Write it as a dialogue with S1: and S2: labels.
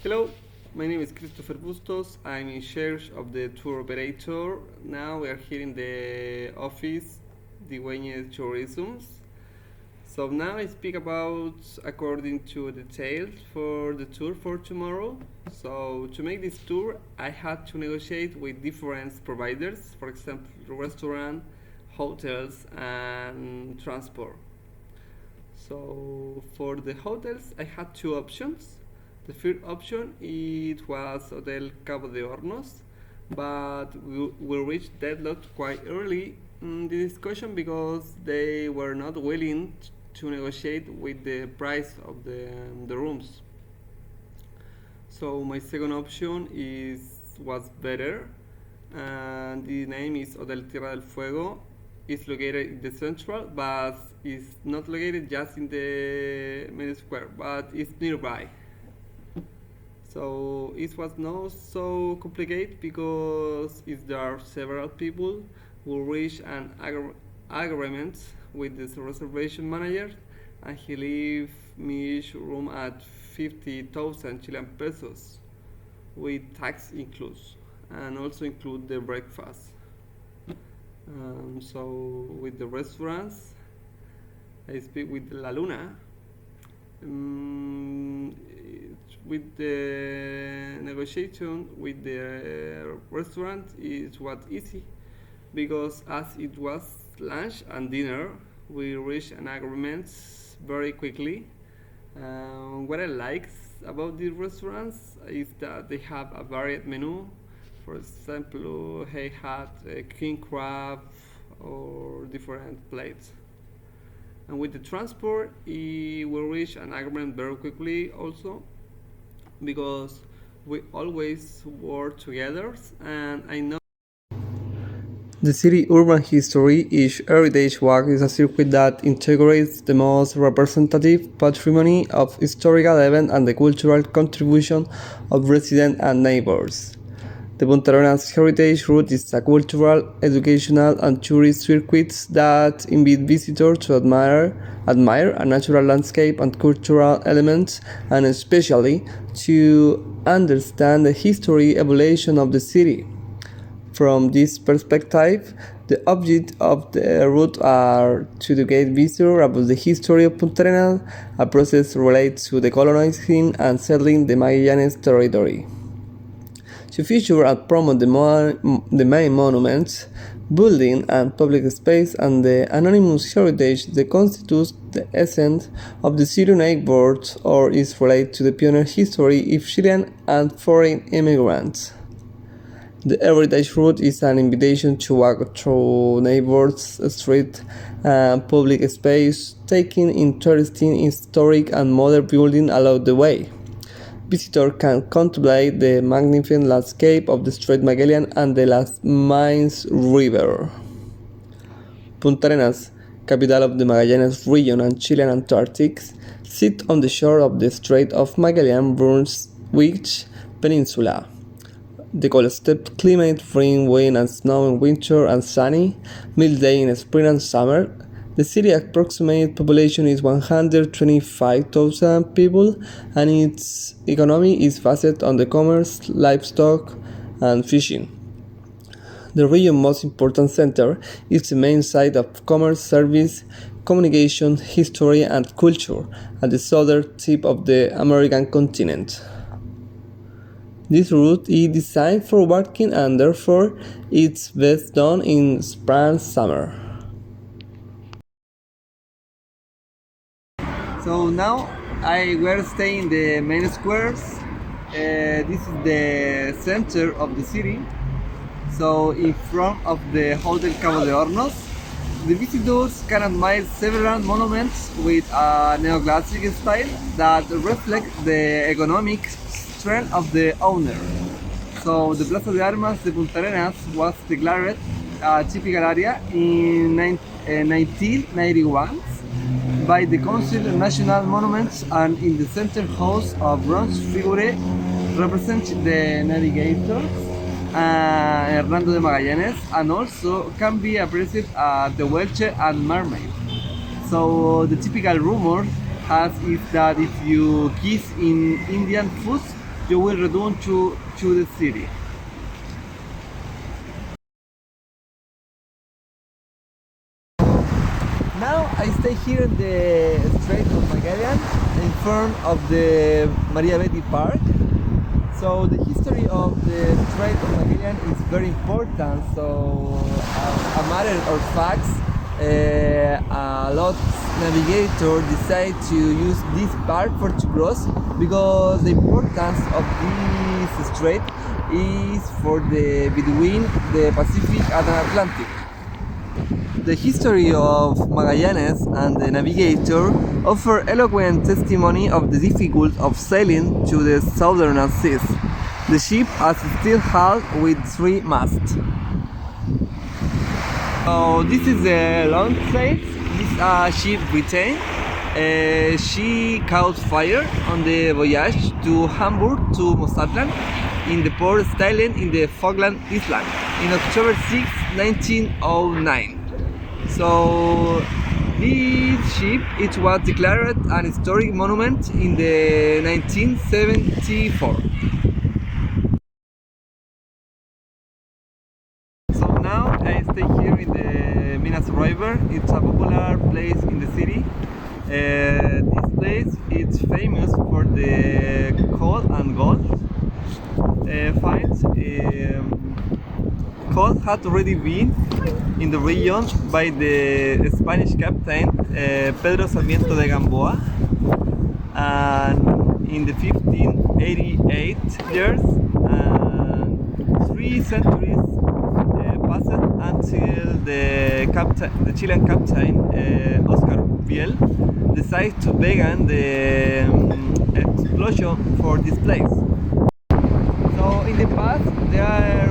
S1: Hello, my name is Christopher Bustos. I'm in charge of the tour operator. Now we are here in the office, the KAyeskar Turismo. So now I speak about according to details for the tour for tomorrow. So to make this tour, I had to negotiate with different providers, for example, restaurant, hotels, and transport. So for the hotels, I had two options. The first option it was Hotel Cabo de Hornos, but we reached that lot quite early in the discussion because they were not willing to negotiate with the price of the rooms. So my second option is was better, and the name is Hotel Tierra del Fuego. It's located in the central, but it's not located just in the main square, but it's nearby. So it was not so complicated because if there are several people who reach an agreement with the reservation manager, and he leave me each room at 50,000 Chilean pesos with tax includes, and also include the breakfast. So with the restaurants, I speak with La Luna. With the negotiation with the restaurant, it was easy because as it was lunch and dinner, we reached an agreement very quickly. What I like about these restaurants is that they have a varied menu. For example, I had king crab or different plates. And with the transport, we reach an agreement very quickly also because we always work together, and I know the city urban history. Each heritage walk is a circuit that integrates the most representative patrimony of historical events and the cultural contribution of residents and neighbors. The Punta Heritage Route is a cultural, educational, and tourist circuit that invite visitors to admire a natural landscape and cultural elements, and especially to understand the history evolution of the city. From this perspective, the object of the route are to educate visitors about the history of Punta Arenas, a process related to the colonizing and settling the Magallanes territory. To feature and promote the main monuments, building and public space and the anonymous heritage that constitutes the essence of the city neighborhood or is related to the pioneer history of Chilean and foreign immigrants. The Heritage Route is an invitation to walk through neighborhoods, streets, and public space, taking interesting historic and modern buildings along the way. Visitors can contemplate the magnificent landscape of the Strait Magellan and the Las Mines River. Punta Arenas, capital of the Magallanes region and Chilean Antarctic, sits on the shore of the Strait of Magellan Brunswick Peninsula. The cold steppe climate, rain, wind, and snow in winter and sunny, mild day in spring and summer. The city's approximate population is 125,000 people, and its economy is based on the commerce, livestock, and fishing. The region's most important center is the main site of commerce, service, communication, history, and culture at the southern tip of the American continent. This route is designed for walking, and therefore it's best done in spring and summer. So now I were staying in the main squares. This is the center of the city. So in front of the Hotel Cabo de Hornos, the visitors can admire several monuments with a neoclassic style that reflect the economic strength of the owner. So the Plaza de Armas de Punta Arenas was declared a typical area in 1991 by the Council of National Monuments, and in the center house of bronze figure representing the navigator Hernando de Magallanes, and also can be appreciated at the Welche and Mermaid. So the typical rumor has is that if you kiss in Indian food, you will return to the city.
S2: Now I stay here in the Strait of Magallanes in front of the Maria Betty Park. So the history of the Strait of Magallanes is very important. So a matter of facts, a lot of navigators decide to use this park for to cross because the importance of this strait is for the between the Pacific and the Atlantic. The history of Magallanes and the navigator offer eloquent testimony of the difficulty of sailing to the southern seas. The ship has still hull with 3 masts. So this is the long sail. This is a ship Britain. She caught fire on the voyage to Hamburg to Mazatlan in the port of Thailand in the Falkland Island in October 6, 1909. So this ship it was declared an historic monument in the 1974. So now I stay here in the Minas River. It's a popular place in the city. This place is famous for the coal and gold finds. Coal had already been in the region by the Spanish captain Pedro Sarmiento de Gamboa, and in the 1588 years, 3 centuries passed until the Chilean captain Oscar Biel decided to begin the exploration for this place. So in the past there